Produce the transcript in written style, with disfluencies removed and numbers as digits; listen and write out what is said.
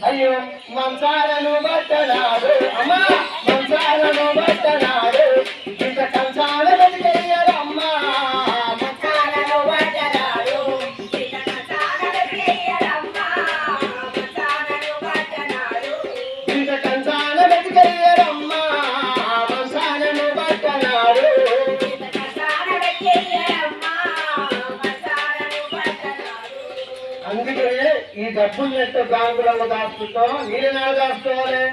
అయ్యో మంచాలను బట్టనాడు అమ్మా మంచాలను బట్టనాడు ఇంత కంచాల బతికేయరమ్మా మంచాలను బట్టనాడు ఇంత కంచాల బతికేయరమ్మా మంచాలను బట్టనాడు ఇంత కంచాల బతికేయరమ్మా మంచాలను బట్టనాడు ఇంత కంచాల బతికేయరమ్మా మంచాలను బట్టనాడు. అందుకే ఈ డబ్బులు ఎంత బ్యాంకులలో దాచుకుంటాం, నీళ్ళు దాచుకోవాలి.